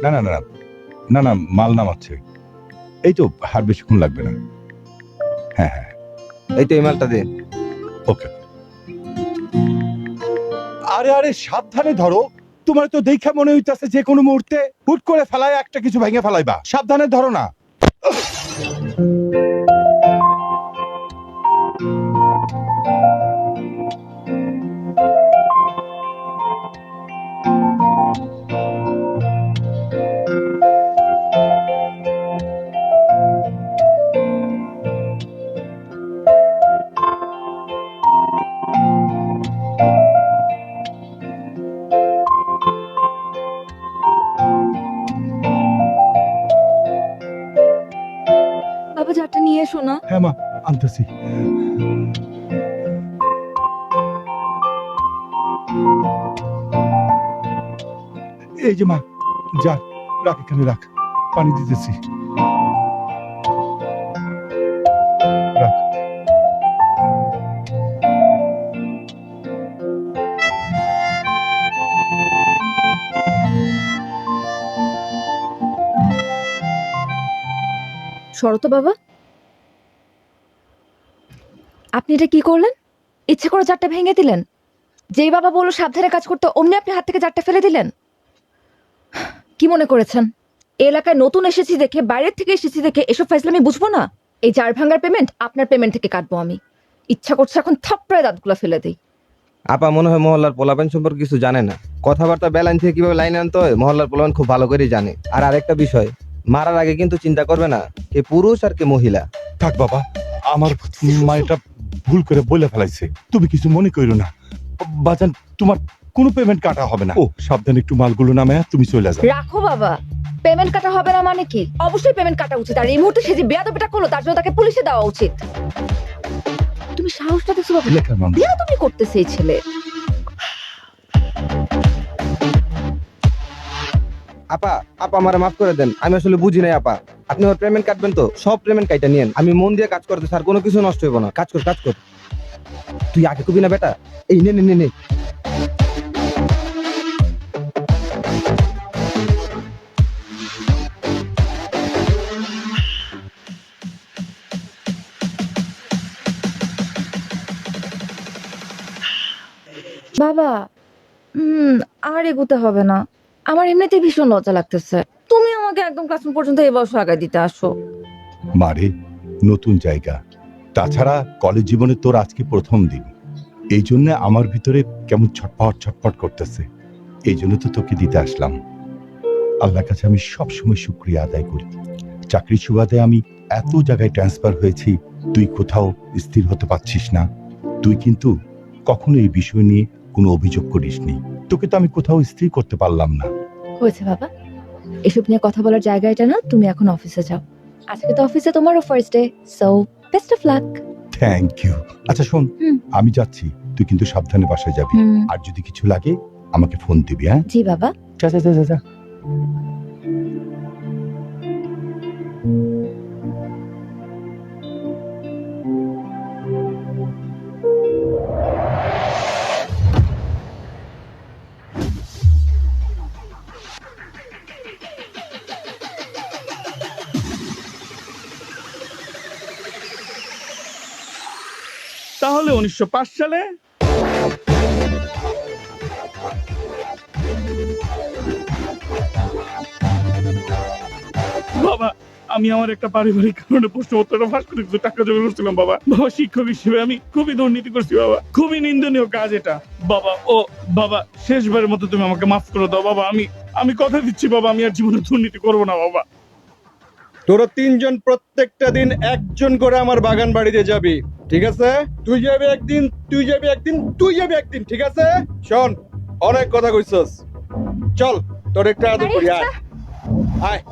না না না না না, মাল নামাচ্ছে। এই তো, আর বেশিক্ষণ লাগবে না। হ্যাঁ হ্যাঁ, এই তো এই মালটা দে। ওকে। আরে আরে সাবধানে ধরো, তোমার তো দেখা মনে হইতাছে যে কোনো মুহূর্তে হুট করে ফেলায় একটা কিছু ভেঙে ফেলাইবা। সাবধানে ধরো না। বাবা জারটা নিয়ে এসো না। হ্যাঁ মা, আনতেছি। এই যে মা, যা, রাখ এখানে রাখ, পানি দিতেছি। রাখ। সরো তো বাবা। আপনি এটা কি করলেন? ইচ্ছে করে জারটা ভেঙে দিলেন? যেই বাবা বললো সাবধানে কাজ করতে, অমনি আপনি হাত থেকে জারটা ফেলে দিলেন। কি মনে করেছেন এই এলাকায় নতুন এসেছি দেখে, বাইরের থেকে এসেছি দেখে এসব ফাইজলামি বুঝবো না? এই জার ভাঙার পেমেন্ট আপনার পেমেন্ট থেকে কাটবো আমি। ইচ্ছা করছে এখন থাপ্পড়ায় দাঁতগুলো ফেলে দিই। আপা মনে হয় মহল্লার পোলাপান সম্পর্কে কিছু জানে না। কথাবার্তা বেলাইন থেকে কিভাবে লাইনে আনতে হয় মহল্লার পোলাপান খুব ভালো করেই জানে। আর আরেকটা বিষয়, মারার আগে কিন্তু চিন্তা করবে না কে পুরুষ আর কে মহিলা। থাক বাবা, আমার মা এটা ভুল করে বলে ফেলাইছে, তুমি কিছু মনে করো না। বাজান, তোমার কোনো পেমেন্ট কাটা হবে না। ও সাবধানে একটু মালগুলো নামায় তুমি চলে যাও। রাখো বাবা, পেমেন্ট কাটা হবে না মানে কি? অবশ্যই পেমেন্ট কাটা উচিত। আর এই মুহূর্তে সে যে বেয়াদবিটা করলো তার জন্য তাকে পুলিশে দেওয়া উচিত। তুমি সাহসটা দেখছো বাবা? লেখার মানুষ। বেয়াদবি করতেছে এই ছেলে। আপা আপা আমারে মাফ করে দেন, আমি আসলে বুঝি নাই আপা। আপনি আমার পেমেন্ট কাটবেন তো সব পেমেন্ট কাইটা নিয়েন। আমি মন দিয়ে কাজ করতে স্যার, কোনো কিছু নষ্ট হইব না। কাজ কর কাজ কর। তুই আগে কবি না বেটা, এই নে নে নে নে। বাবা আর এগোতে হবে না, আমার এমনিতেই ভীষণ লজ্জা লাগতেছে। তুমি আমাকে একদম ক্লাসরুম পর্যন্ত এই বছর আগায় দিতে আসো। মারে, নতুন জায়গা, তাছাড়া কলেজ জীবনে তোর আজকে প্রথম দিন, এই জন্য আমার ভিতরে কেমন ছটফট ছটফট করতেছে। এই জন্য তো তোকে দিতে আসলাম। আল্লাহর কাছে আমি সবসময় শুকরিয়া আদায় করি। চাকরির সুবাদে আমি এত জায়গায় ট্রান্সফার হয়েছি, তুই কোথাও স্থির হতে পারছিস না। তুই কিন্তু কখনো এই বিষয় নিয়ে কোনো অভিযোগ করিসনি। তোকে তো আমি কোথাও স্থির করতে পারলাম না। হয়েছে বাবা, এসব নিয়ে কথা বলার জায়গা এটা না। তুমি এখন অফিসে যাও। আজকে তো অফিসে তোমারও first day, so best of luck. Thank you. আচ্ছা শোন, আমি যাচ্ছি, তুই কিন্তু সাবধানে বাসায় যাবি। হুম। আর যদি কিছু লাগে আমাকে ফোন দিবি। হ্যাঁ জি বাবা। যা যা যা যা যা। তাহলে 1905 সালে বাবা, আমি আমার একটা পারিবারিক কারণে প্রশ্নপত্রটা ফাঁস করে কিছু টাকা জমা করছিলাম বাবা। বাবা, শিক্ষক হিসেবে আমি খুবই দুর্নীতি করছি বাবা। খুবই নিন্দনীয় কাজ এটা বাবা। ও বাবা, শেষবারের মতো তুমি আমাকে মাফ করে দাও বাবা। আমি কথা দিচ্ছি বাবা, আমি আর জীবনে দুর্নীতি করবো না বাবা। তোরা তিনজন প্রত্যেকটা দিন একজন করে আমার বাগান বাড়িতে যাবি, ঠিক আছে? তুই যাবি একদিন, তুই যাবি একদিন, তুই যাবি একদিন, ঠিক আছে? শোন, অনেক কথা কইছস, চল তোর একটা আদর করি। আয় আয়।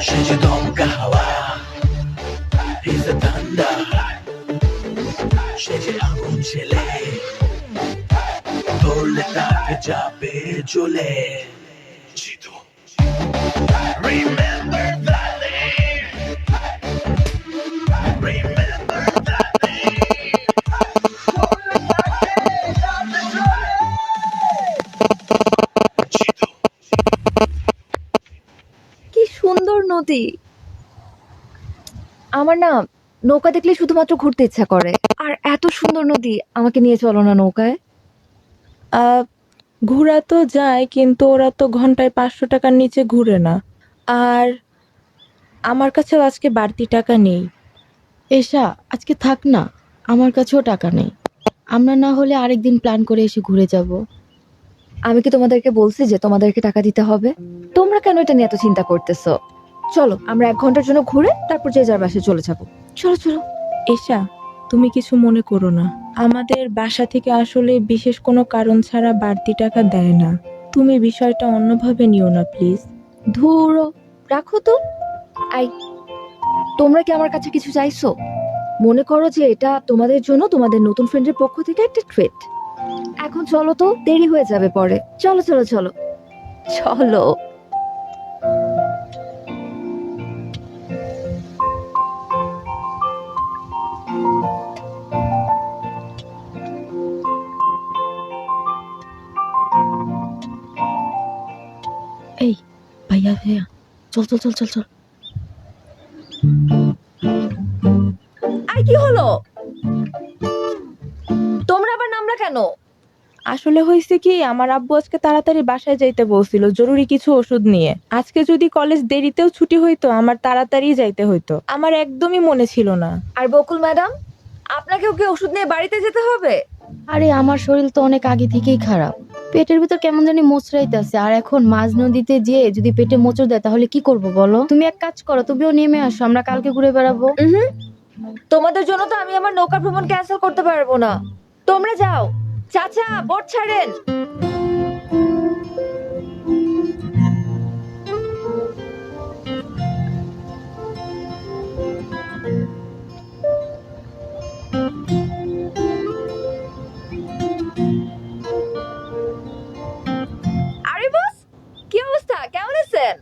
সে যে দমকা হাওয়া, he's the thunder, সে যে আগুন ছেলে, ধরলে তাকে যাবে জ্বলে। Jitu Remember that name. Remember that কি সুন্দর নদী। আমার না নৌকা দেখলে শুধুমাত্র ঘুরতে ইচ্ছা করে। আর এত সুন্দর নদী, আমাকে নিয়ে চলো না নৌকায়। ঘোরা তো যায়, কিন্তু ওরা তো ঘন্টায় 500 টাকার নিচে ঘুরে না। আর আমার কাছেও আজকে বাড়তি টাকা নেই। এসা আজকে থাক না, আমার কাছেও টাকা নেই। আমরা না হলে আরেকদিন প্ল্যান করে এসে ঘুরে যাব। আমি কি তোমাদেরকে বলছি যে তোমাদেরকে টাকা দিতে হবে? তোমরা কেন এটা নিয়ে এত চিন্তা করতেছো? চলো আমরা 1 ঘন্টার জন্য ঘুরে তারপর যে যার বাসায় চলে যাবো। চলো চলো। এসা, তুমি কিছু মনে করো না। আমাদের বাসা থেকে আসলে বিশেষ কোনো কারণ ছাড়া বাড়তি টাকা দেয় না। তুমি বিষয়টা অন্যভাবে নিও না প্লিজ। ধুরো, রাখো তো। আই, তোমরা কি আমার কাছে কিছু চাইছো? মনে করো যে এটা তোমাদের জন্য তোমাদের নতুন ফ্রেন্ডের পক্ষ থেকে একটা ট্রিট। এখন চলো তো, দেরি হয়ে যাবে পরে। চলো চলো চলো চলো। এই ভাইয়া ভাইয়া, চল চল চল চল চল। আই, কি হলো? তোমরা আবার নামলা কেন? আসলে হয়েছে কি, আমার আব্বু আজকে তাড়াতাড়ি বাসায় যাইতে বলছিল জরুরি কিছু ওষুধ নিয়ে। আজকে যদি কলেজ দেরিতেও ছুটি হইতো, আমার তাড়াতাড়ি যাইতে হইতো। আমার একদমই মনে ছিল না। আর বকুল ম্যাডাম, আপনাকেও কি ওষুধ নিয়ে বাড়িতে যেতে হবে? আরে আমার শরীর তো অনেক আগে থেকেই খারাপ। পেটের ভিতর কেমন জানি মোচড়াইতেছে, আর এখন মাঝ নদীতে যেয়ে যদি পেটে মোচড় দেয় তাহলে কি করব বলো? তুমি এক কাজ করো, তুমিও নেমে আসো, আমরা কালকে ঘুরে বেড়াবো। তোমাদের জন্য তো আমি আমার নৌকা ভ্রমণ ক্যান্সেল করতে পারবো না। তোমরা যাও। চাচা, বোট ছাড়েন। আরে বস, কি অবস্থা? কেমন আছেন?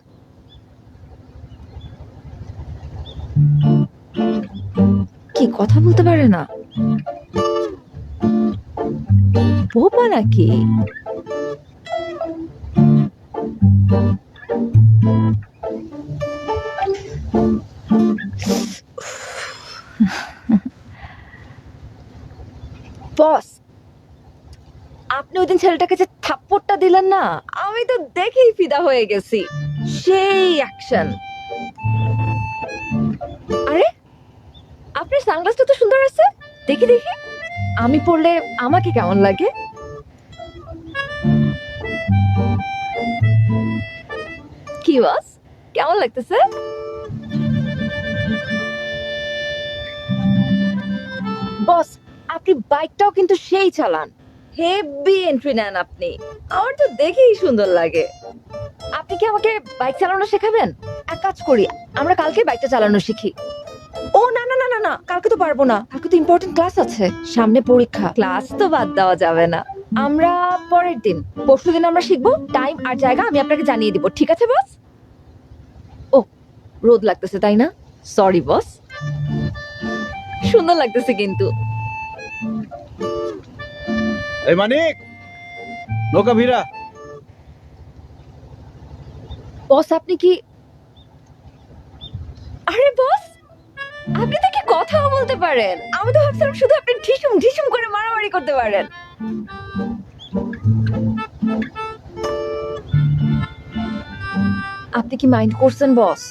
কি কথা বলতে পারে না? বোবা নাকি? বস, আপনি ওই দিন ছেলেটাকে যে থাপ্পড়টা দিলেন না, আমি তো দেখেই ফিদা হয়ে গেছি। সেই অ্যাকশন। আরে, আপনার সানগ্লাসটা তো সুন্দর আছে। দেখি দেখি, আমি পরলে আমাকে কেমন লাগে? কি বস, কেমন লাগতেছে? বস, আপনি বাইকটাও কিন্তু সেই চালান। হেভি এন্ট্রি নেন আপনি। আমার তো দেখেই সুন্দর লাগে। আপনি কি আমাকে বাইক চালানো শেখাবেন? এক কাজ করি, আমরা কালকে বাইকটা চালানো শিখি। ও না না না না না, কালকে তো পারবো না। কালকে তো ইম্পর্টেন্ট ক্লাস আছে, সামনে পরীক্ষা। ক্লাস তো বাদ দেওয়া যাবে না। আমরা পরের দিন, পরশুদিন আমরা শিখবো। টাইম আর জায়গা আমি আপনাকে জানিয়ে দিব, ঠিক আছে বস? ও, রোদ লাগতেছে তাই না? Sorry boss. সুন্দর লাগতেছে কিন্তু। এই মানিক, নৌকা ভিড়া। বস আপনি কি? আরে বস, আপনি তো কি কথাও বলতে পারেন। আমি তো ভাবছিলাম শুধু আপনি ঢিসুম ঢিসুম করে মারামারি করতে পারেন। আপনি কি মাইন্ড করছেন বস?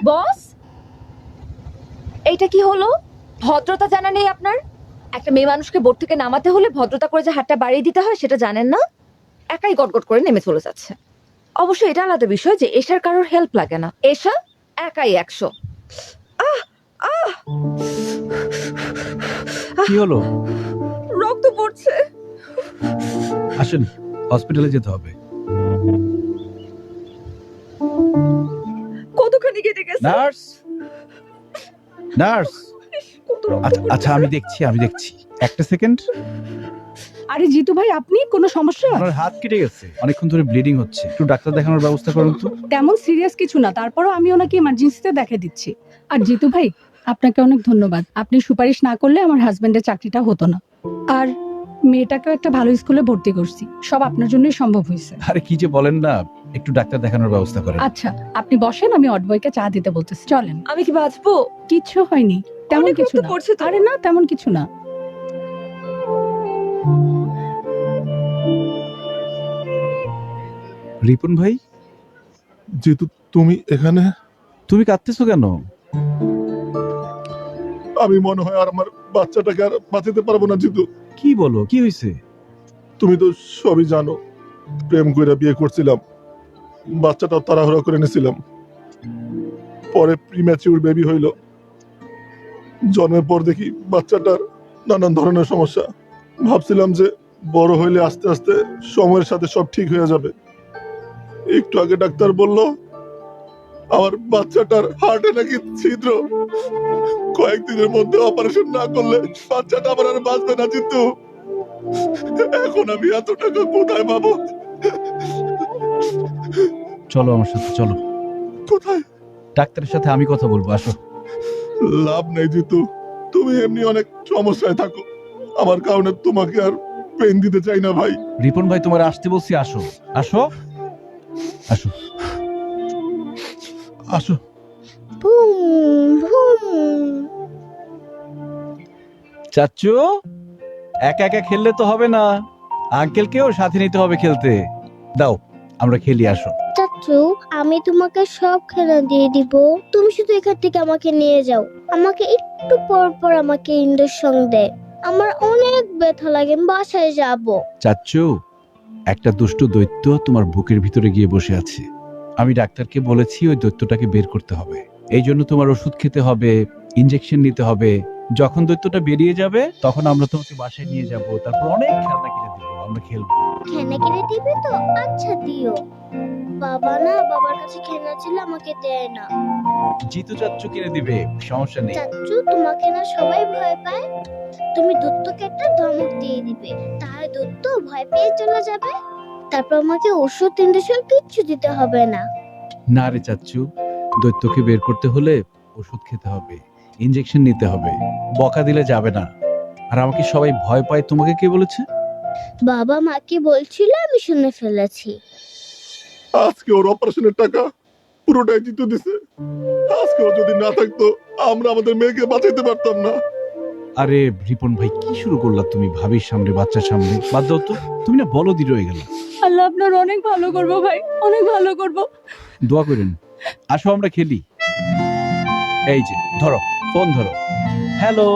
বস, এইটা কি হলো? ভদ্রতা জানা নেই আপনার? একটা মেয়ে মানুষকে বোট থেকে নামাতে হলে ভদ্রতা করে যে হাতটা বাড়িয়ে দিতে হয় সেটা জানেন না? একাই গটগট করে নেমে চলে যাচ্ছে। অবশ্য এটা আলাদা বিষয় যে এশার কারোর হেল্প লাগে না, এশা একাই 100। কি হলো? রক্ত পড়ছে। আসেন, হসপিটালে যেতে হবে। কতখানি কেটে গেছে? Nurse, nurse. কত রক্ত আচ্ছা আমি দেখছি একটা সেকেন্ড। আরে জিতু ভাই, আপনি কোনো সমস্যা? আপনার হাত কেটে গেছে, অনেকক্ষণ ধরে ব্লিডিং হচ্ছে, একটু ডাক্তার দেখানোর ব্যবস্থা করুন তো। তেমন সিরিয়াস কিছু না, তারপরও আমি ওনাকে ইমার্জেন্সিতে দেখে দিচ্ছি। আর জিতু ভাই, আপনাকে অনেক ধন্যবাদ। আপনি সুপারিশ না করলে আমার হাজবেন্ডের চাকরিটা হতো না। আর মেয়েটাকেও একটা ভালো স্কুলে ভর্তি করছি, সব আপনার জন্যই সম্ভব হয়েছে। আরে কি যে বলেন না, একটু ডাক্তার দেখানোর ব্যবস্থা করেন। আচ্ছা আপনি বসেন, আমি অডবয়কে চা দিতে বলতেছি। চলেন। আমি কি বাঁচবো? কিচ্ছু হয়নি, তেমন অনেক কিছু রক্ত না। পড়ছে তো। আরে না, তেমন কিছু না। রিপন ভাই, জিতু, তুমি এখানে? তুমি কাঁদতেছো কেন? আমি মনে হয় আর আমার বাচ্চাটাকে আর বাঁচাতে পারবো না জিতু। কি বলো, কি হয়েছে? তুমি তো সবই জানো, প্রেম কইরা বিয়ে করছিলাম, বাচ্চাটাও তাড়াহুড়া করে নিয়েছিলাম, পরে প্রিম্যাচিউর বেবি হইল। জন্মের পর দেখি বাচ্চাটার নানান ধরনের সমস্যা। ভাবছিলাম যে বড় হইলে আস্তে আস্তে সময়ের সাথে সব ঠিক হয়ে যাবে। একটু আগে ডাক্তার বলল আমার বাচ্চাটার হার্টে নাকি ছিদ্র, কয়েকদিনের মধ্যে অপারেশন না করলে বাচ্চাটা আমার আর বাঁচবে না জিতু। এখন আমি এত টাকা কোথায় পাবো? চলো আমার সাথে, চলো। কোথায়? ডাক্তারের সাথে আমি কথা বলবো, আসো। লাভ নেই জিতু, তুমি এমনি অনেক সমস্যায় থাকো, আমার কারণে তোমাকে আর পেন দিতে চাই না ভাই। রিপন ভাই, তোমার আসতে বলছি, আসো আসো আসো আসো। চাচ্চু, একা একা খেললে তো হবে না, আঙ্কেলকেও সাথে নিতে হবে খেলতে। দাও আমরা খেলি, আসো। চাচু, আমি তোমাকে সব খেলা দিয়ে দিব, তুমি শুধু এখান থেকে আমাকে নিয়ে যাও। আমাকে একটু পর পর আমাকে ইঞ্জেকশন দেয়, আমার অনেক ব্যথা লাগে, আমি বাসায় যাব। চাচ্চু, একটা দুষ্টু দৈত্য তোমার বুকের ভিতরে গিয়ে বসে আছে। আমি ডাক্তারকে বলেছি ওই দৈত্যটাকে বের করতে হবে, এই জন্য তোমার ওষুধ খেতে হবে, ইনজেকশন নিতে হবে। যখন দৈত্যটা বেরিয়ে যাবে তখন আমরা তোমাকে বাসায় নিয়ে যাব, তারপর অনেক খেলনা কিনে দিব, আমরা খেলবো। খেলনা কিনে দিবে তো? আচ্ছা দিও। বাবা না, বাবার কাছে খেলনা ছিল, আমাকে দেয় না। জিতু চাচ্চু কিনে দিবে, সমস্যা নেই। চাচু, তোমাকে না সবাই ভয় পায়, তুমি দত্তকে একটা ধমক দিয়ে দিবে, তাহলে দত্ত ভয় পেয়ে চলে যাবে, তারপর আমাকে ওষুধ ইঞ্জেকশন কিচ্ছু দিতে হবে না। না রে চাচ্চু, দৈত্যকে বের করতে হলে ওষুধ খেতে হবে, ইনজেকশন নিতে হবে, বকা দিলে যাবে না। আর আমাকে সবাই ভয় পায়, তোমাকে কে বলেছে? বাবা মা কি বলছিল আমি শুনে ফেলেছি। আজকে ওর অপারেশনের টাকা পুরোটাই জিতু দিছে। আজকে ও যদি না থাকতো আমরা আমাদের মেয়েকে বাঁচাইতে পারতাম না। আরে রিপন ভাই, কি শুরু করলা তুমি? ভাবির সামনে, বাচ্চার সামনে, বাদ দাও তো। তুমি না বলদি রয়ে গেল। আল্লাহ আপনার অনেক ভালো করবো ভাই, অনেক ভালো করবো। দোয়া করেন। আসো আমরা খেলি। এই যে ধরো, ফোন ধরো। হ্যালো।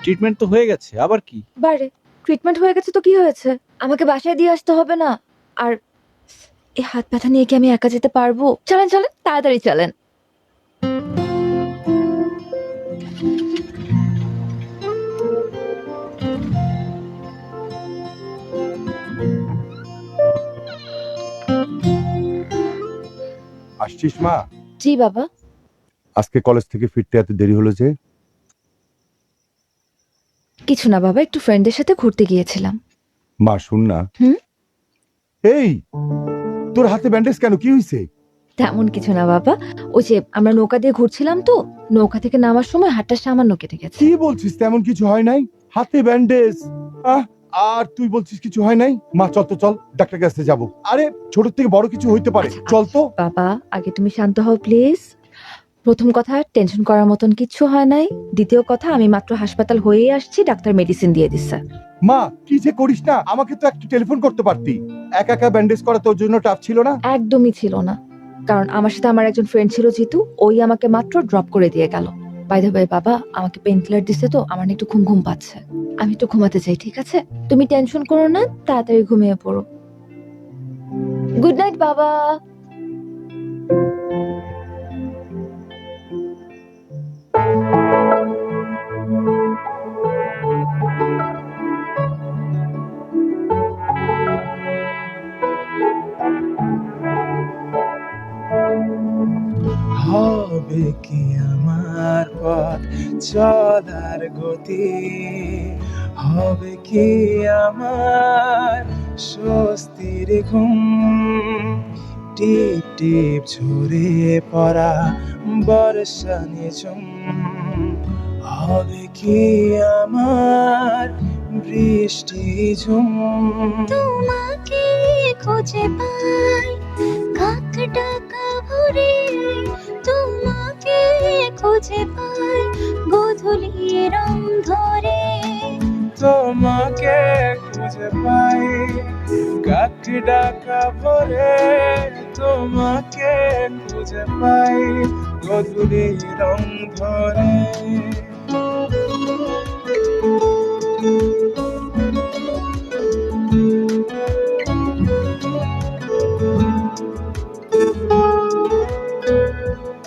ট্রিটমেন্ট তো হয়ে গেছে, আবার কি? বারে ট্রিটমেন্ট হয়ে গেছে তো কি হয়েছে? আমাকে বাসায় দিয়ে আসতে হবে না। আর এই হাত ব্যথা নিয়ে কি আমি একা যেতে পারবো? চলেন চলেন, তাড়াতাড়ি চলেন। আসছিস মা? জি বাবা। আজকে কলেজ থেকে ফিরতে এত দেরি হলো যে? কিছু না বাবা, একটু ফ্রেন্ডের সাথে ঘুরতে গিয়েছিলাম। মা শুন না। হুম? এই তোর হাতে ব্যান্ডেজ কেন, কি হয়েছে? তেমন কিছু না বাবা, ওই যে আমরা নৌকা দিয়ে ঘুরছিলাম তো, নৌকা থেকে নামার সময় হাতটা সামান্য কেটে গেছে। কি বলছিস, তেমন কিছু হয় নাই? হাতে ব্যান্ডেজ? আর তুই বলছিস কিছু হয় নাই? মা চল তো, চল ডাক্তার কাছে যাবো। আরে ছোট থেকে বড় কিছু হইতে পারে, চল তো। বাবা আগে তুমি শান্ত হও প্লিজ। প্রথম কথা, টেনশন করার মতন কিচ্ছু হয় নাই। দ্বিতীয় কথা, আমি মাত্র হাসপাতাল হয়েই আসছি, ডাক্তার মেডিসিন দিয়ে দিচ্ছে। মা কি যে করিস না, আমাকে তো একটু টেলিফোন করতে পারতি। একা একা ব্যান্ডেজ করা তোর জন্য টাফ ছিল না? একদমই ছিল না, কারণ আমার সাথে আমার একজন ফ্রেন্ড ছিল জিতু, ওই আমাকে মাত্র ড্রপ করে দিয়ে গেল। বাই দ্য ওয়ে বাবা, আমাকে পেইন কিলার দিছে তো আমার না একটু ঘুম ঘুম পাচ্ছে, আমি একটু ঘুমাতে চাই। ঠিক আছে, তুমি টেনশন করো না, তাড়াতাড়ি ঘুমিয়ে পড়ো। গুড নাইট বাবা। হবে কি আমার পথ চলার গতি, হবে কি আমার স্বস্তির ঘুম, টিপ টিপ ঝরে পড়া বর্ষা নিঝুম, হবে কি আমার বৃষ্টি ঝুম। তোমাকে খুঁজে পাই কাক ডাকা ভোরে, তোমাকে খুঁজে পাই গোধূলি রং ধরে, তোমাকে খুঁজে পাই কাক ডাকা ভোরে, তোমাকে খুঁজে পাই গোধূলি রং ধরে।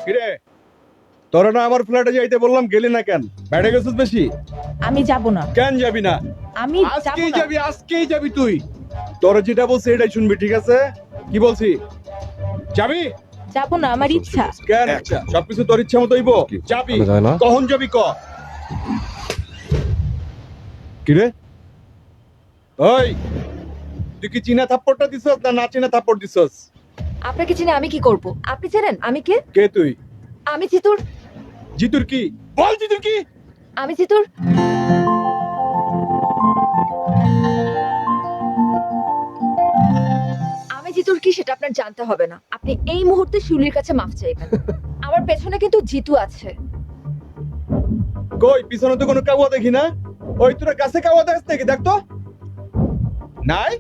কিরে, তোরা না আমার ফ্ল্যাটে যাইতে বললাম, গেলি না কেন? বেড়ে গেছিস বেশি? আমি যাব না। কেন যাবি না? আমি যাব আজকেই না। যাবি, আজকেই যাবি তুই। তোর যেটা বলছি এটাই শুনবি, ঠিক আছে? কি বলছি, যাবি? যাব না, আমার ইচ্ছা। কেন ইচ্ছা? সবকিছু তোর ইচ্ছা মতো হইব? যাবি, কখন যাবি ক? কিরে ওই, তুই কি চীনা থাপ্পড়টা দিছস না না চীনা থাপ্পড় দিছস? আপনাকে চিনে আমি কি করব? আপনি জানেন আমি কে? কে তুই? আমি জিতুর। জিতুর কি? বল জিতুর কি? আমি জিতুর আমি জিতুর কি সেটা আপনার জানতে হবে না। আপনি এই মুহূর্তে শিউলির কাছে মাফ চাইবেন। আমার পেছনে কিন্তু জিতু আছে। কই পিছনে তো কোনো কাউয়া দেখি না। ওই তোরা কাছে কাউয়া দেখাস নাকি? দেখ তো। নাই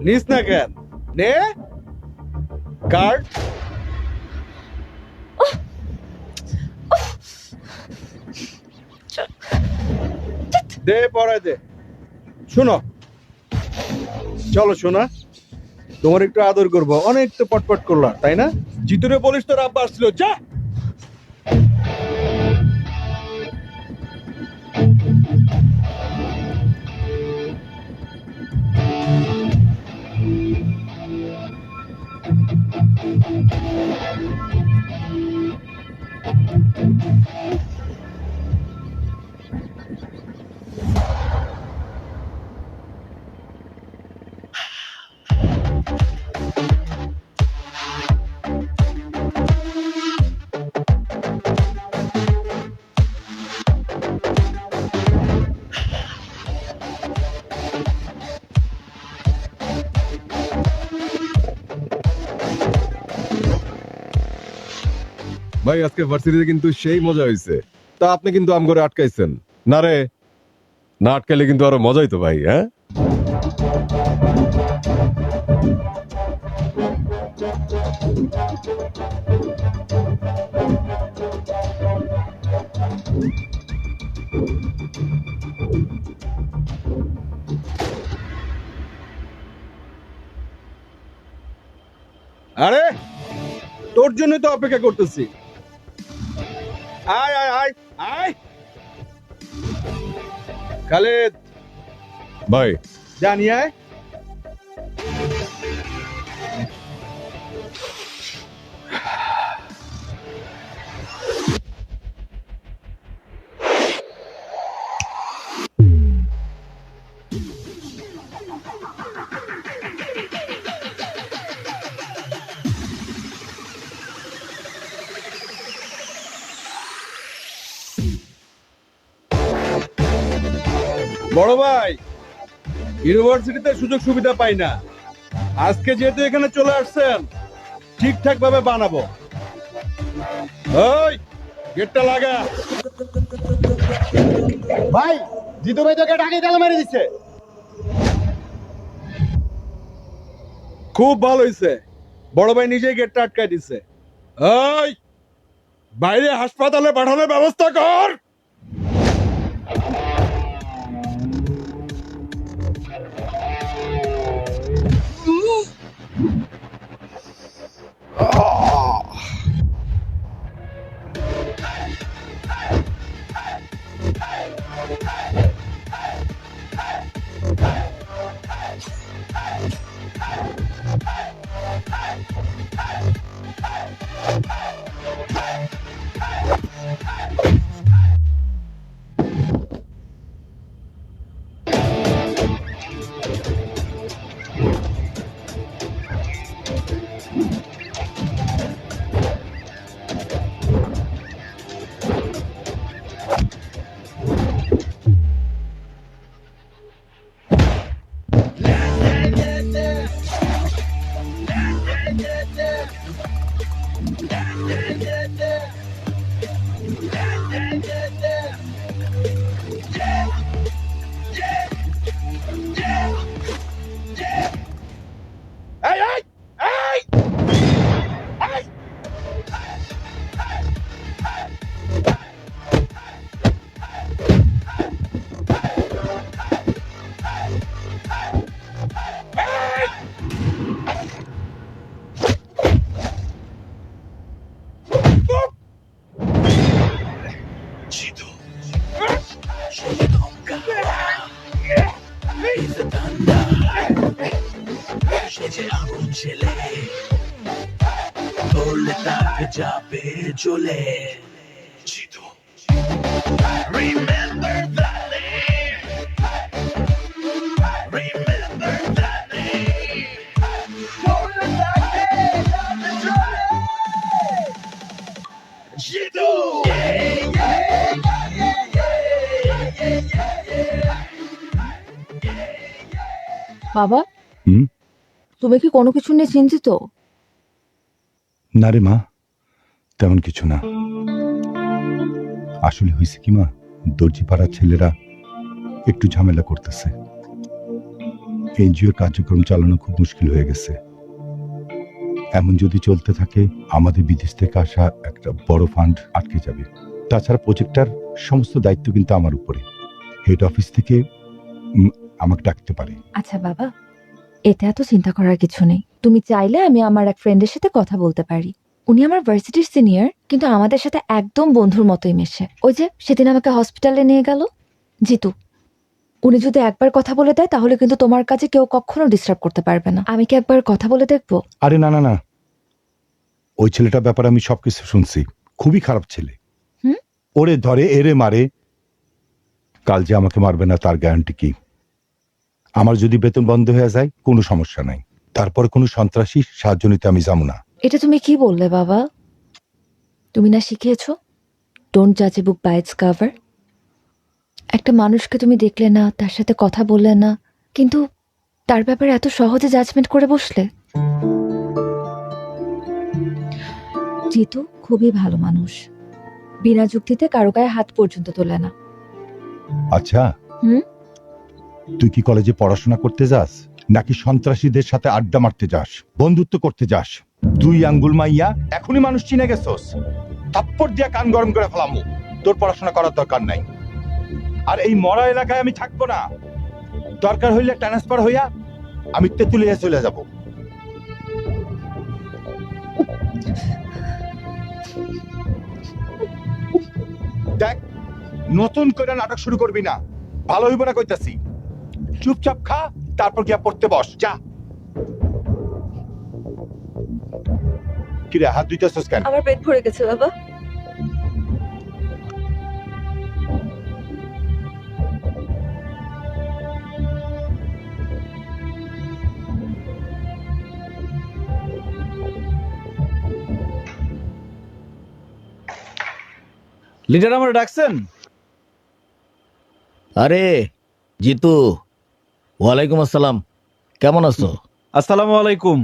নিস না কেন? নে কার্ড। দে পড়ায় দে। শোনো, চলো শোনা, তোমার একটু আদর করবো। অনেক তো পটপট করলা, তাই না? জিতুরে বলিস তোর আব্বা আসছিল, যা। ভাই আজকে ভার্সিটিতে কিন্তু সেই মজা হয়েছে। তা আপনি কিন্তু আম করে আটকাইছেন না রে? না আটকাইলে কিন্তু আরো মজাই তো ভাই। হ্যাঁ আরে তোর জন্য তো অপেক্ষা করতেছি। আয় আয় আয় আয় খালেদ ভাই, জানি আয়। বড় ভাই, ইউনিভার্সিটিতে সুযোগ সুবিধা পাই না, আজকে যেহেতু এখানে চলে আসছেন ঠিকঠাক ভাবে বানাবো। ওই গেটটা লাগা। ভাই, জিতু ভাই তো গেট আগে তালা মেরে দিচ্ছে। খুব ভালো হয়েছে, বড় ভাই নিজেই গেটটা আটকায় দিচ্ছে। ওই বাইরে হাসপাতালে পাঠানোর ব্যবস্থা কর। Jitu, she's Tonka. He's the thunder. She's agun chile. Dole tak jabe jole. Jitu, remember that name. Remember that name. Dole tak jabe jole. Jitu. বাবা, হুম? তুমি কি কোনো কিছু নিয়ে চিন্তিত? না রে মা, তেমন কিছু না। আসলে হয়েছে কি মা, দর্জি পাড়ার ছেলেরা একটু ঝামেলা করতেছে। এনজিওর কার্যক্রম চালানো খুব মুশকিল হয়ে গেছে। এমন যদি চলতে থাকে আমাদের বিদেশ থেকে আসা একটা বড় ফান্ড আটকে যাবে। তাছাড়া প্রজেক্টটার সমস্ত দায়িত্ব কিন্তু আমার উপরে। হেড অফিস থেকে আমাকে ডাকতে পারে। আচ্ছা বাবা, এতে এত চিন্তা করার কিছু নেই। তুমি চাইলে আমি আমার এক ফ্রেন্ডের সাথে কথা বলতে পারি। উনি আমার ভার্সিটির সিনিয়র, কিন্তু আমাদের সাথে একদম বন্ধুর মতোই মেশে। ওই যে সেদিন আমাকে হসপিটালে নিয়ে গেল জিতু, উনি যদি একবার কথা বলে দেয় তাহলে কিন্তু তোমার কাছে কেউ কখনো ডিস্টার্ব করতে পারবে না। আমি কি একবার কথা বলে দেখবো? আরে না না না, ওই ছেলেটার ব্যাপারে আমি সবকিছু শুনছি। খুবই খারাপ ছেলে। ওরে ধরে এরে মারে। কাল যে আমাকে মারবে না তার গ্যারান্টি কি? আমার যদি বেতন বন্ধ হয়ে যায় কোনো সমস্যা নাই, তারপর কোনো সন্ত্রাসী সাহায্য নিতে আমি যাবো না। এটা তুমি কি বললে বাবা? তুমি না শিখিয়েছো ডোন্ট জাজ এ বুক বাই ইটস কভার? একটা মানুষকে তুমি দেখলে না, তার সাথে কথা বললে না, কিন্তু তার ব্যাপারে এত সহজে জাজমেন্ট করে বসলে। জিতু খুবই ভালো মানুষ, বিনা যুক্তিতে কারো গায়ে হাত পর্যন্ত তোলে না। আচ্ছা, তুই কি কলেজে পড়াশোনা করতে যাস নাকি সন্ত্রাসীদের সাথে আড্ডা মারতে যাস, বন্ধুত্ব করতে যাস? দুই আঙ্গুল মাইয়া এখনই মানুষ চিনে গেছস, থাপ্পড় দিয়া কান গরম করে ফেলামু। তোর পড়াশোনা করার দরকার নাই। আর এই মরা এলাকায় আমি থাকবো না। দরকার হইলে ট্রান্সফার হইয়া আমি তেঁতুলিয়া চলে যাব। দেখ, নতুন করে নাটক শুরু করবি না, ভালো হইব না কইতাছি। চুপচাপ খা, তারপর গিয়া পড়তে বস, যা। কিরে হাত ধুইতেছস কেন? আমার পেট ভরে গেছে বাবা। লিডার আমার ডাকছেন? আরে জিতু, ওয়ালাইকুম আসসালাম, কেমন আছো? আসসালামু আলাইকুম।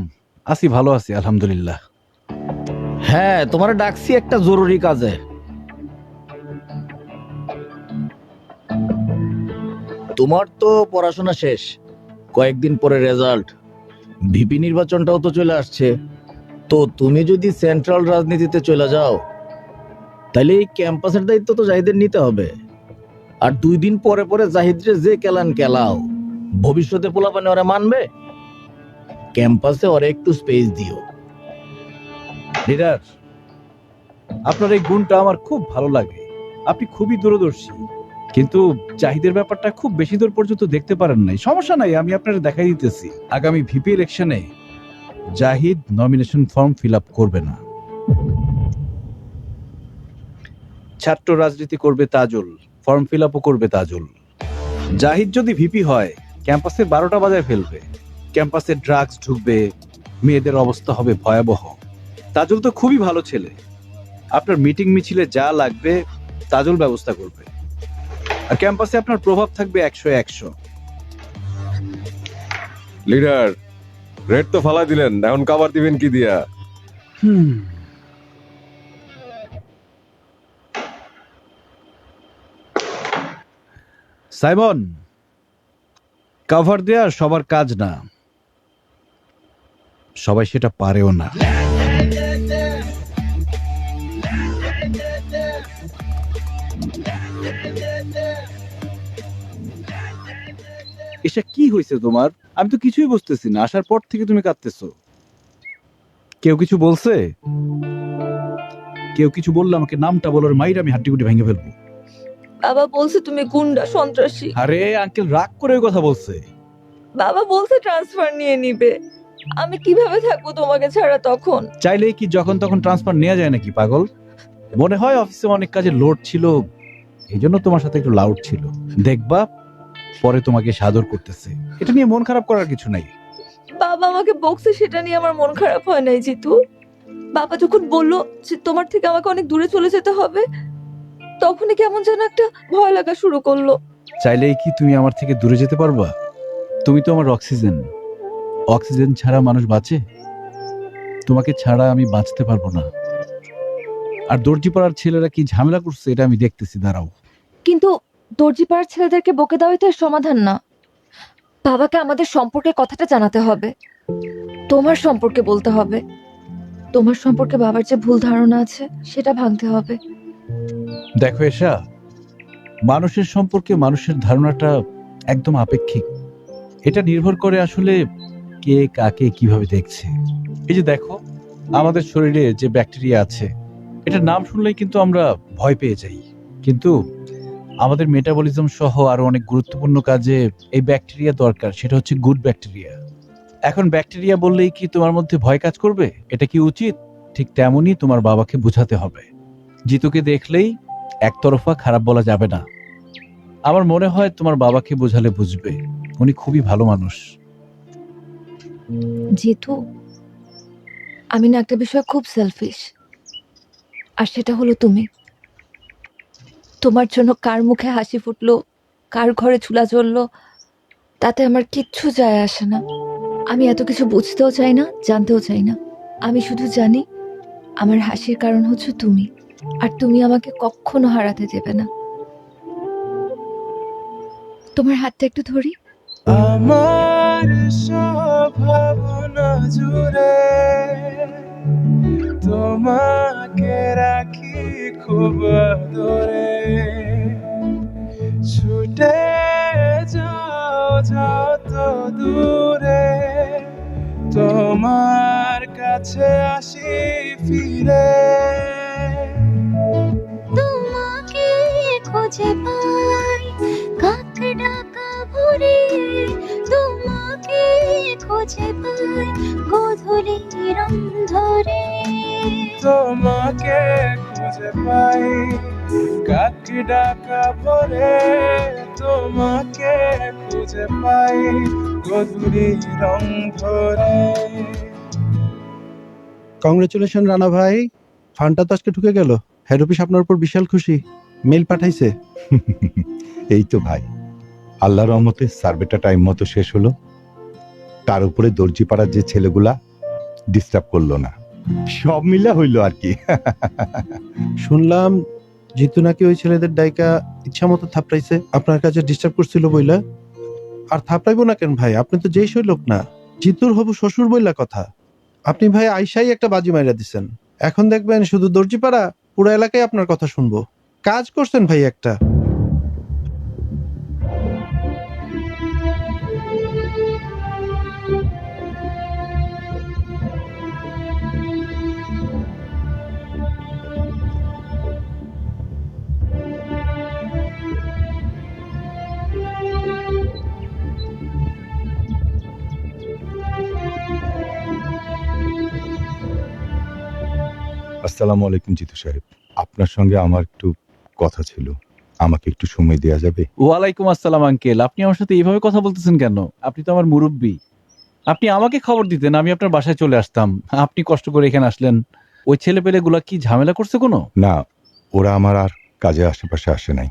আছি, ভালো আছি আলহামদুলিল্লাহ। হ্যাঁ, তোমার ডাকছি একটা জরুরি কাজে। তোমার তো পড়াশোনা শেষ, কয়েকদিন পরে রেজাল্ট, ভিপি নির্বাচনটাও তো চলে আসছে। তো তুমি যদি সেন্ট্রাল রাজনীতিতে চলে যাও, তাহলে এই ক্যাম্পাসের দায়িত্ব তো জাহিদের নিতে হবে। আর 2 দিন পরে পরে জাহিদরে যে কেলান কেলাও, ভবিষ্যতে পোলাপানে ওরা মানবে? ক্যাম্পাসে ওরা একটু স্পেস দিও। লিডার, আপনার এই গুণটা আমার খুব ভালো লাগে। আপনি খুবই দূরদর্শী, কিন্তু জাহিদের ব্যাপারটা খুব বেশি দূর পর্যন্ত দেখতে পারেন নাই। সমস্যা নাই, আমি আপনার দেখাই দিতেছি। আগামী ভিপি ইলেকশনে Zahid nomination form fill up করবে না। ছাত্র রাজনীতি করবে তাজুল, ফর্ম ফিল আপও করবে তাজুল। জাহিদ যদি ভিপি হয়, ক্যাম্পাসে 12টা বাজায় ফেলবে। ক্যাম্পাসে ড্রাগস ঢুকবে, মেয়েদের অবস্থা হবে ভয়াবহ। তাজুল তো খুবই ভালো ছেলে, আপনার মিটিং মিছিলে যা লাগবে তাজুল ব্যবস্থা করবে। আর ক্যাম্পাসে আপনার প্রভাব থাকবে 100-100। লিডার, রেড তো ফালা দিলেন, এখন কাভার দিবেন কি দিয়া? সাইমন, কভার দেয়া সবার কাজ না, সবাই সেটা পারেও না। এসা কি হয়েছে তোমার? আমি তো কিছুই বুঝতেছি না। আসার পর থেকে তুমি কাঁদতেছো। কেউ কিছু বলছে? কেউ কিছু বললে আমাকে নামটা বলার মাইর আমি হাড্ডিগুটি ভেঙে ফেলবো। বাবা বলছে তুমি গুন্ডা, সন্ত্রাসী। আরে আঙ্কেল রাগ করে ওই কথা বলছে। বাবা বলছে ট্রান্সফার নিয়ে নিবে। আমি কিভাবে থাকবো তোমাকে ছাড়া তখন? চাইলেই কি যখন তখন ট্রান্সফার নেওয়া যায় নাকি পাগল? মনে হয় অফিসে অনেক কাজে লোড ছিল, এই জন্য তোমার সাথে একটু লাউড ছিল। দেখবা পরে তোমাকে সাদর করতেছে। এটা নিয়ে মন খারাপ করার কিছু নাই। বাবা আমাকে বকছে, সেটা নিয়ে আমার মন খারাপ হয় নাই জিতু। বাবা যখন বললো যে তোমার থেকে আমাকে অনেক দূরে চলে যেতে হবে, তখনই কেমন যেন একটা ভয় লাগা শুরু করলো। চাইলেই কি তুমি আমার থেকে দূরে যেতে পারবা? তুমি তো আমার অক্সিজেন। অক্সিজেন ছাড়া মানুষ বাঁচে? তোমাকে ছাড়া আমি বাঁচতে পারবো না। আর দর্জিপাড়ার ছেলেরা কি ঝামেলা করছে এটা আমি দেখতেছি, দাঁড়াও। কিন্তু দর্জিপাড়ার ছেলেদেরকে বকে দেওয়াই তো এর সমাধান না। বাবাকে আমাদের সম্পর্কে কথাটা জানাতে হবে, তোমার সম্পর্কে বলতে হবে। তোমার সম্পর্কে বাবার যে ভুল ধারণা আছে সেটা ভাঙতে হবে। দেখো এশা, মানুষের সম্পর্কে মানুষের ধারণাটা একদম আপেক্ষিক। এটা নির্ভর করে আসলে কে কাকে কিভাবে দেখছে। এই যে দেখো, আমাদের শরীরে যে ব্যাকটেরিয়া আছে, এটার নাম শুনলেই কিন্তু আমরা ভয় পেয়ে যাই। কিন্তু আমাদের মেটাবলিজম সহ আরো অনেক গুরুত্বপূর্ণ কাজে এই ব্যাকটেরিয়া দরকার, সেটা হচ্ছে গুড ব্যাকটেরিয়া। এখন ব্যাকটেরিয়া বললেই কি তোমার মধ্যে ভয় কাজ করবে? এটা কি উচিত? ঠিক তেমনই তোমার বাবাকে বোঝাতে হবে। জিতুকে দেখলেই একতরফা খারাপ বলা যাবে না। আমার মনে হয় তোমার বাবাকে বোঝালে বুঝবে, উনি খুবই ভালো মানুষ। জিতু, আমি না একটা বিষয় খুব সেলফিশ, আর সেটা হলো তুমি। তোমার জন্য কার মুখে হাসি ফুটলো, কার ঘরে চুলা জ্বললো, তাতে আমার কিচ্ছু যায় আসে না। আমি এত কিছু বুঝতেও চাই না, জানতেও চাই না। আমি শুধু জানি আমার হাসির কারণ হচ্ছে তুমি, আর তুমি আমাকে কখনো হারাতে দেবে না। তোমার হাতটা একটু ধরি। আমার সব ভাবনা জুড়ে তোমাকে রাখি খুব আদরে, ছুটে যাও যত দূরে, তোমার কাছে আসি ফিরে। তোমাকে খুঁজে পাই কাক ডাকা ভোরে, তোমাকে খুঁজে পাই গধূলির অন্ধরে। তোমাকে খুঁজে পাই কাক ডাকা ভোরে, তোমাকে খুঁজে পাই গধূলির অন্ধরে। কংগ্রেচুলেশন রানা ভাই, ফান্ডটা তো আজকে ঢুকে গেল। হেড অফিস আপনার উপর বিশাল খুশি, মেল পাঠাইছে। এই তো ভাই, আল্লাহর রহমতে সার্ভেটা টাইম মতো শেষ হলো। তার উপরে দর্জিপাড়ার যে ছেলেগুলা ডিস্টার্ব করলো না, সব মিলা হইলো আর কি। শুনলাম জিতু নাকি ওই ছেলেদের ডাইকা ইচ্ছা মতো থাপড়াইছে, আপনার কাছে ডিস্টার্ব করছিল বইলা। আর থাপড়াইবো না কেন ভাই, আপনি তো যেই সই লোক না, জিতুর হবু শ্বশুর বইলা কথা। আপনি ভাই আইসাই একটা বাজি মাইরা দিছেন, এখন দেখবেন শুধু দর্জিপাড়া পুরো এলাকায় আপনার কথা শুনবো। কাজ করছেন ভাই একটা। আসসালামু আলাইকুম জিতু সাহেব, আপনার সঙ্গে আমার একটু কথা ছিল, আমাকে একটু সময় দেওয়া যাবে? ওয়ালাইকুম আসসালাম আঙ্কেল, আপনি আমার সাথে এইভাবে কথা বলতেছেন কেন? আপনি তো আমার মুরব্বী, আপনি আমাকে খবর দিতেন, আমি আপনার বাসায় চলে আসতাম। আপনি কষ্ট করে এখানে আসলেন। ওই ছেলেপেলেগুলা কি ঝামেলা করছে কোনো? না, ওরা আমার আর কাজে আশেপাশে আসে নাই।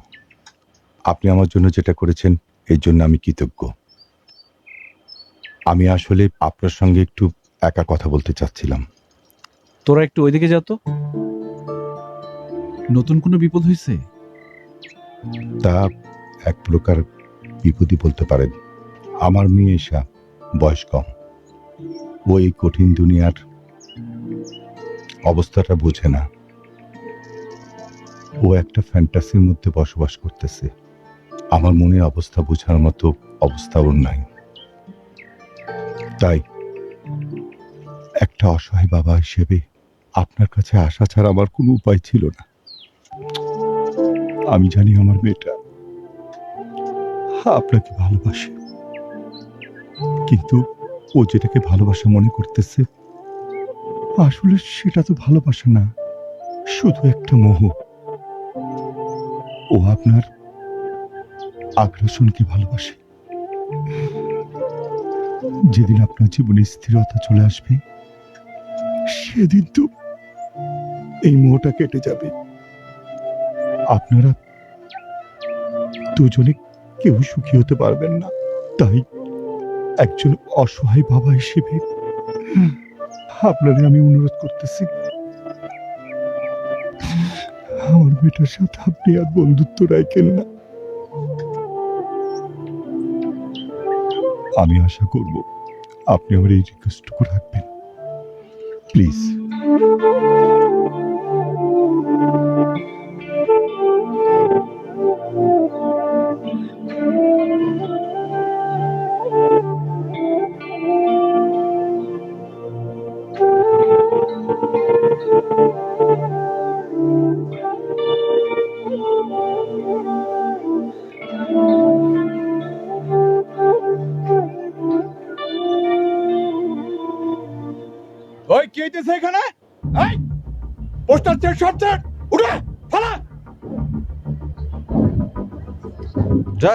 আপনি আমার জন্য যেটা করেছেন এর জন্য আমি কৃতজ্ঞ। আমি আসলে আপনার সঙ্গে একটু একা কথা বলতে চাচ্ছিলাম। তোরা একটু ওইদিকে যা তো। নতুন কোনো বিপদ হয়েছে? তা এক প্রকার বিপদই বলতে পারেন। আমার মেয়ে এসা বয়স কম, ও এই কঠিন দুনিয়ার অবস্থাটা বোঝে না। ও একটা ফ্যান্টাসির মধ্যে বসবাস করতেছে। আমার মনের অবস্থা বোঝার মতো অবস্থা ওর নাই। তাই একটা অসহায় বাবা হিসেবে আপনার কাছে আসা ছাড়া আমার কোনো উপায় ছিল না। আমি জানি আমার মেয়েটা আপনাকে ভালোবাসে, কিন্তু ও যেটাকে ভালোবাসা মনে করতেছে আসলে সেটা তো ভালোবাসা না, শুধু একটা মোহ। ও আপনার আগ্রাসনকে ভালোবাসে। যেদিন আপনার জীবনে স্থিরতা চলে আসবে সেদিন তো এই মোহটা কেটে যাবে। আপনারা দুজনে কেউ সুখী হতে পারবেন না। তাই একজন অসহায় বাবা হিসেবে আপনাদের আমি অনুরোধ করতেছি, আমার মেয়েটার সাথে আপনি আর বন্ধুত্ব রাখেন না। আমি আশা করব আপনি আমার এই রিকোয়েস্টটুকু রাখবেন, প্লিজ। ওই কি হইতেছে এখানে? এই পোস্টার চেক শট চেক উঠে ফালা যা,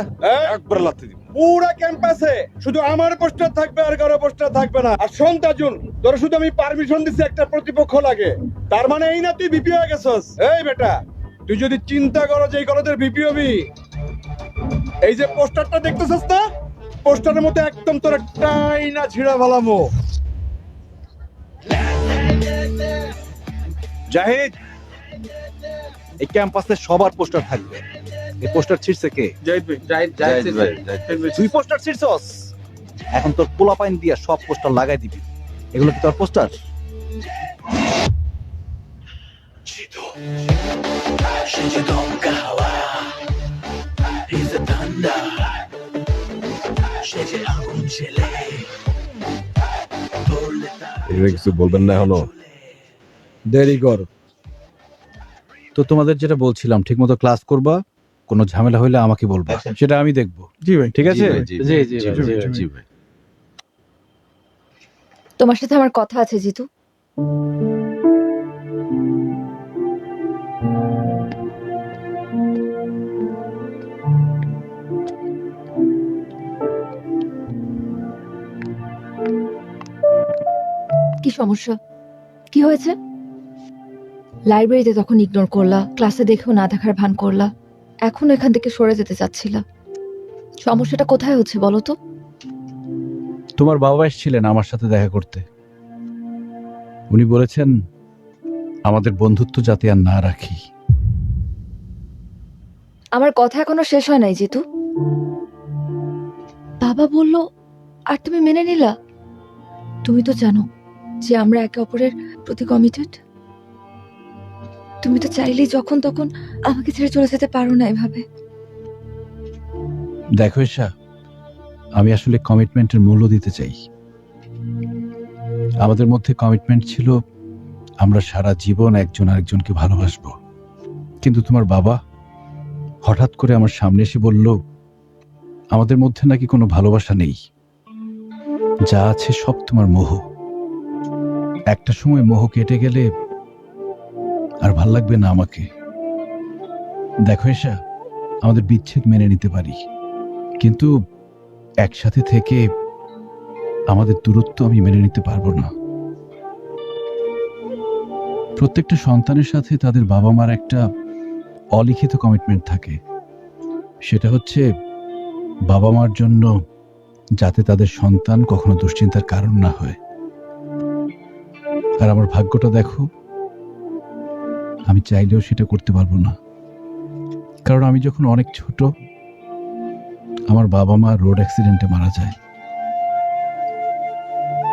একবার লাথি দিব। পুরো ক্যাম্পাসে শুধু আমার পোস্টার থাকবে, আর কারো পোস্টার থাকবে না। আর শোন তাজুল, তোর শুধু আমি পারমিশন দিছি একটা প্রতিপক্ষ লাগে, তার মানে এই না তুই ভিপি হয়ে গেছস। এই বেটা, তুই যদি চিন্তা করো যে এই কলেজের ভিপি হবি, এই যে পোস্টারটা দেখতেছস না, পোস্টারের মধ্যে একদম তোর টাই না ছিড়া ভালামো। জাহিদ, এই ক্যাম্পাসে সবার পোস্টার থাকবে। এই পোস্টার ছিড়ছে কে? জাহিদ ভাই, জাহিদ ভাই। তুই পোস্টার ছিড়ছস? এখন তোর পোলাপাইন দিয়া সব পোস্টার লাগাই দিবি। এগুলো কি তোর পোস্টার? এটা কিছু বলবেন না এখনো? দেরি কর। তো তোমাদের যেটা বলছিলাম, ঠিকমতো ক্লাস করবা, কোনো ঝামেলা হইলে আমাকে বলবা, সেটা আমি দেখবো। জি ভাই। ঠিক আছে? জি ভাই। তোমার সাথে আমার কথা আছে জিতু। কি সমস্যা? কি হয়েছে? লাইব্রেরিতে তখন ইগনোর করলা, ক্লাসে দেখেও না দেখার ভান করলা, এখন এখান থেকে সরে যেতে চাচ্ছিলা। সমস্যাটা কোথায় হচ্ছে বলো তো? তোমার বাবা এসেছিলেন আমার সাথে দেখা করতে। উনি বলেছেন আমাদের বন্ধুত্ব যাতে আর না রাখি। আমার কথা এখনো শেষ হয় নাই জিতু। বাবা বলল আর তুমি মেনে নিলা? তুমি তো জানো যে আমরা একে অপরের প্রতি কমিটেড। তুমি তো চাইলেই যখন তখন আমাকে ছেড়ে চলে যেতে পারো না এভাবে। দেখো ঈশা, আমি আসলে কমিটমেন্টের মূল্য দিতে চাই। আমাদের মধ্যে কমিটমেন্ট ছিল আমরা সারা জীবন একজন আরেকজনকে ভালোবাসবো। কিন্তু তোমার বাবা হঠাৎ করে আমার সামনে এসে বলল আমাদের মধ্যে নাকি কোনো ভালোবাসা নেই, যা আছে সব তোমার মোহ। একটা সময় মোহ কেটে গেলে আর ভাল লাগবে না আমাকে। দেখো ঈশা, আমাদের বিচ্ছেদ মেনে নিতে পারি, কিন্তু একসাথে থেকে আমাদের দূরত্ব আমি মেনে নিতে পারবো না। প্রত্যেকটা সন্তানের সাথে তাদের বাবা মার একটা অলিখিত কমিটমেন্ট থাকে, সেটা হচ্ছে বাবা মার জন্য যাতে তাদের সন্তান কখনো দুশ্চিন্তার কারণ না হয়। আর আমার ভাগ্যটা দেখো, আমি চাইলেও সেটা করতে পারবো না। কারণ আমি যখন অনেক ছোট, আমার বাবা মা রোড অ্যাক্সিডেন্টে মারা যায়।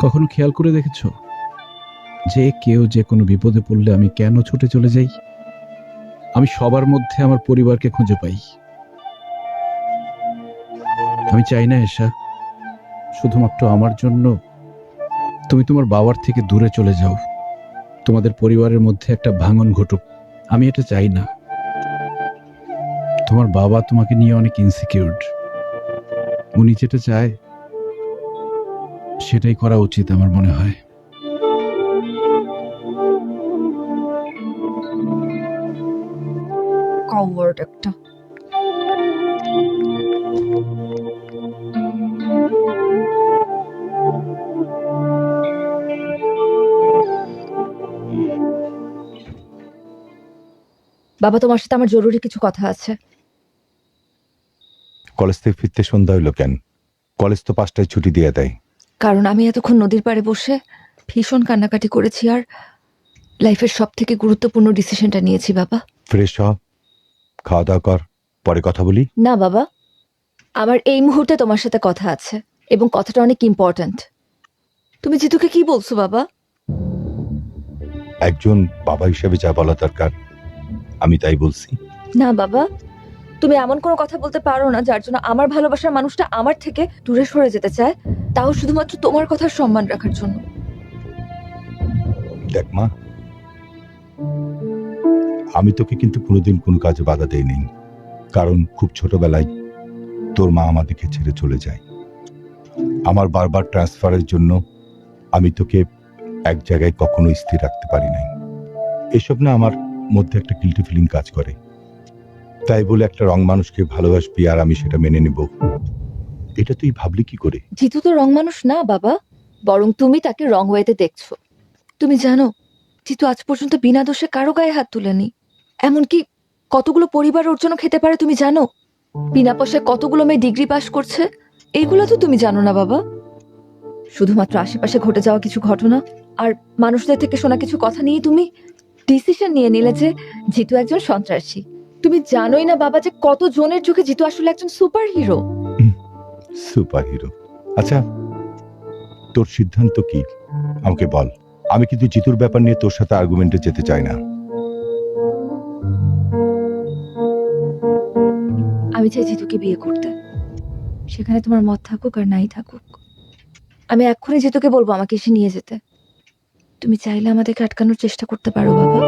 কখনো খেয়াল করে দেখেছো যে কেউ যে কোনো বিপদে পড়লে আমি কেন ছুটে চলে যাই? আমি সবার মধ্যে আমার পরিবারকে খুঁজে পাই। আমি চাই না ঈশা শুধুমাত্র আমার জন্য তুমি তোমার বাবার থেকে দূরে চলে যাও, তোমাদের পরিবারের মধ্যে একটা ভাঙন ঘটুক। আমি এটা চাই না। তোমার বাবা তোমাকে নিয়ে অনেক ইনসিকিউরড। উনি যেটা চায় সেটাই করা উচিত আমার মনে হয়। কওয়ার্ড একটা। বাবা, তোমার সাথে আমার জরুরি কিছু কথা আছে। কলেজ থেকে ফিরতে সন্ধ্যা হইলো কেন? কলেজ তো 5টায় ছুটি দিয়ে দেয়। কারণ আমি এতক্ষণ নদীর পাড়ে বসে ভীষণ কান্নাকাটি করেছি আর লাইফের সব থেকে গুরুত্বপূর্ণ ডিসিশনটা নিয়েছি বাবা। ফ্রেশ হ, খাওয়া দাওয়া কর, পরে কথা বলি। না বাবা, আমার এই মুহূর্তে তোমার সাথে কথা আছে এবং কথাটা অনেক ইম্পর্ট্যান্ট। তুমি জিতুকে কি বলছো বাবা? একজন বাবা হিসেবে যা বলা দরকার আমি তাই বলছি। না বাবা, তুমি এমন কোনো কথা বলতে পারো না যার জন্য আমার ভালোবাসার মানুষটা আমার থেকে দূরে সরে যেতে চায়, তাও শুধুমাত্র তোমার কথার সম্মান রাখার জন্য। দেখ মা, আমি তোকে কিন্তু কোনোদিন কোনো কাজে বাধা দেইনি, কারণ খুব ছোটবেলায় তোর মা আমাদেরকে ছেড়ে চলে যায়। আমার বারবার ট্রান্সফারের জন্য আমি তোকে এক জায়গায় কখনো স্থির রাখতে পারি নাই। এসব না আমার মধ্যে একটা গিল্টি ফিলিং কাজ করে। তাই বলে একটা রং মানুষকে ভালোবাসবি আর আমি সেটা মেনে নেব, এটা তুই ভাবলি কি করে? জিতু তো রং মানুষ না বাবা, বরং তুমি তাকে রং ওয়েতে দেখছো। তুমি জানো জিতু আজ পর্যন্ত বিনা দোষে কারো গায়ে হাত তুলেনি। এমনকি কতগুলো পরিবার ওর জন্য খেতে পারে তুমি জানো? বিনা পয়সায় কতগুলো মেয়ে ডিগ্রি পাস করছে, এইগুলো তো তুমি জানো না বাবা। শুধুমাত্র আশেপাশে ঘটে যাওয়া কিছু ঘটনা আর মানুষদের থেকে শোনা কিছু কথা নিয়ে তুমি ডিসিশন নিয়ে নিলে যে জিতু একজন সন্ত্রাসী। তুমি জানোই না বাবা যে কত জনের চোখে জিতু আসলে একজন সুপার হিরো। Super hero? আচ্ছা, তোর সিদ্ধান্ত কি আমাকে বল। আমি কিন্তু জিতুর ব্যাপার নিয়ে তোর সাথে আর্গুমেন্টে যেতে চাই না। আমি চাই জিতুকে বিয়ে করতে, সেখানে তোমার মত থাকুক আর নাই থাকুক। আমি এক্ষুনি জিতুকে বলবো আমাকে এসে নিয়ে যেতে। তুমি চাইলে আমাদেরকে আটকানোর চেষ্টা করতে পারো বাবা।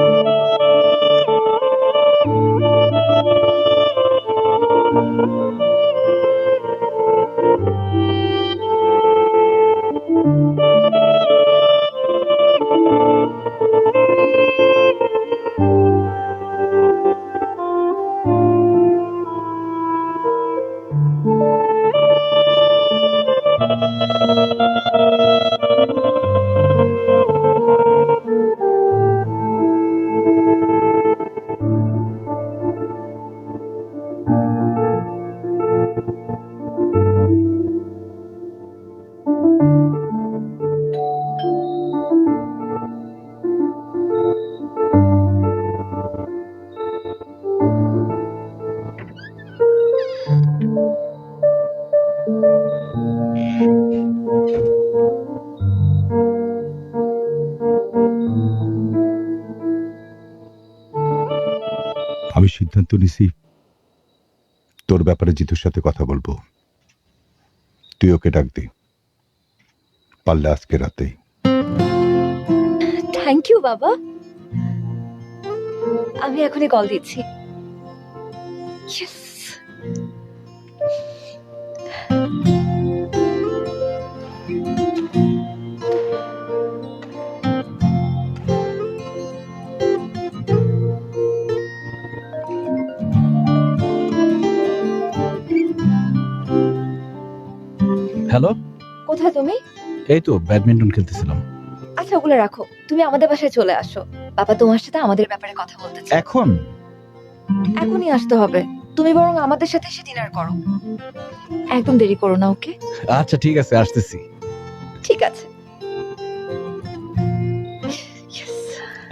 আমি সিদ্ধান্ত নিছি তোর ব্যাপারে জিতুর সাথে কথা বলবো। তুই ওকে ডাক দে, পারলে আজকে রাতেই। থ্যাংক ইউ বাবা, আমি এখনই কল দিচ্ছি। Yes! হ্যালো, কোথায় তুমি? এই তো ব্যাডমিন্টন খেলতেছিলাম। আচ্ছা ওগুলো রাখো, তুমি আমাদের বাসায় চলে আসো। বাবা তোমার সাথে আমাদের ব্যাপারে কথা বলতে চায়। এখন এখনই আসতে হবে। তুমি বরং আমাদের সাথে এসে ডিনার করো, একদম দেরি করো না, ওকে? আচ্ছা ঠিক আছে, আসতেছি। ঠিক আছে।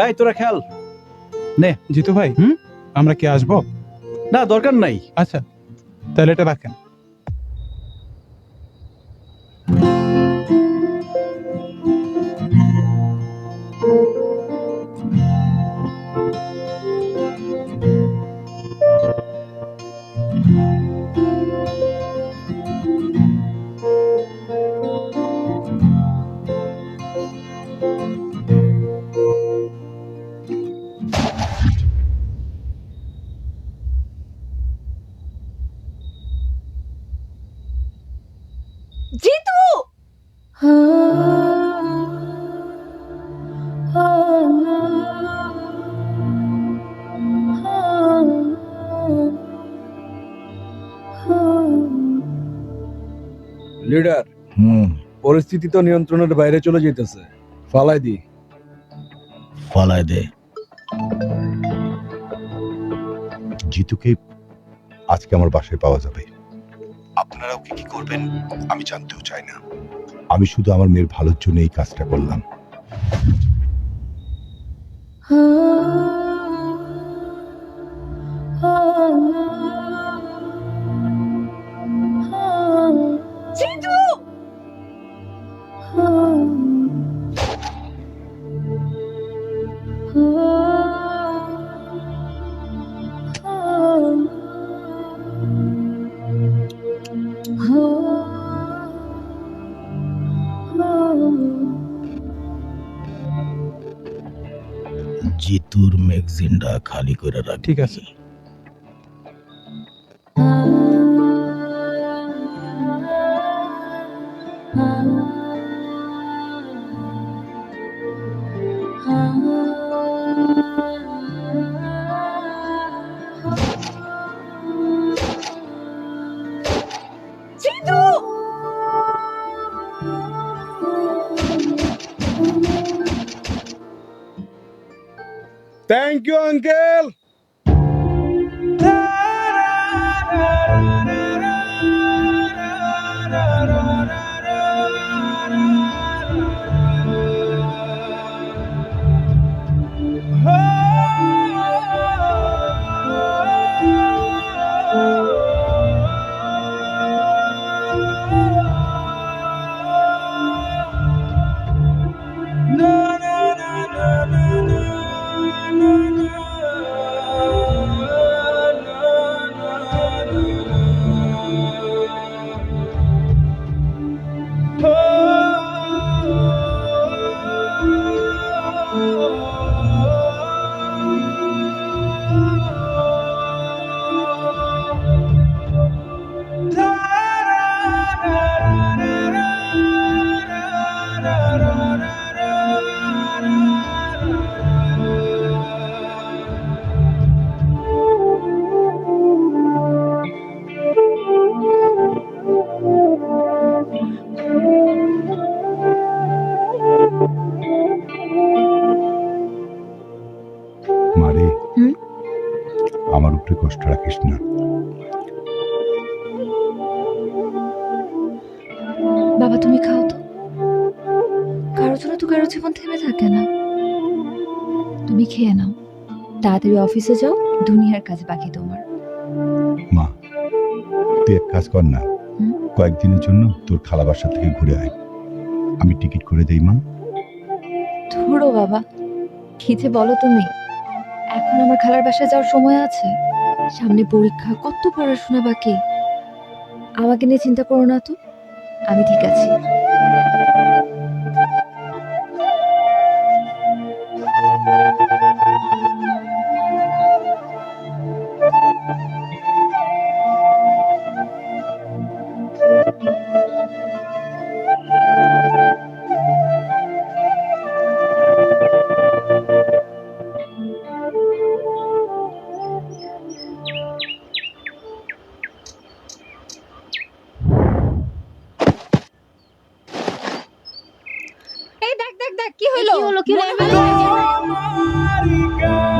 এই তোরা খেল। নে জিতু ভাই, আমরা কি আসবো? না দরকার নাই। আচ্ছা তাহলে এটা রাখেন। জিতু! লিডার, পরিস্থিতি তো নিয়ন্ত্রণের বাইরে চলে যেতেছে, ফালাই দি। ফালায় দে। জিতুকে আজকে আমার বাসায় পাওয়া যাবে। আপনারা ওকে কি করবেন আমি জানতেও চাই না। আমি শুধু আমার মেয়ের ভালোর জন্য এই কাজটা করলাম। জিতু! জিতুর ম্যাগজিনটা খালি করে রাখ। ঠিক আছে। জিতু! Thank you uncle. মারে, আমার উপরে কষ্ট রাখিস না। বাবা তুমি খাও তো, কারোর জন্য তো কারো জীবন থেমে থাকে না। তুমি খেয়ে নাও, তাড়াতাড়ি অফিসে যাও, দুনিয়ার কাজ বাকি তোমার। মা তুই এক কাজ কর না, কয়েকদিনের জন্য তোর খালা বাসা থেকে ঘুরে আয়। আমি টিকিট করে দেই মা। ধরো বাবা, কি যে বলো তুমি। এখন আমার খালার বাসায় যাওয়ার সময় আছে? সামনে পরীক্ষা, কত পড়াশোনা বাকি। আমাকে নিয়ে চিন্তা করো না তো, আমি ঠিক আছি। এই দেখ দেখ দেখ, কি হলো? কি হলো? কি হলো? তোমার গান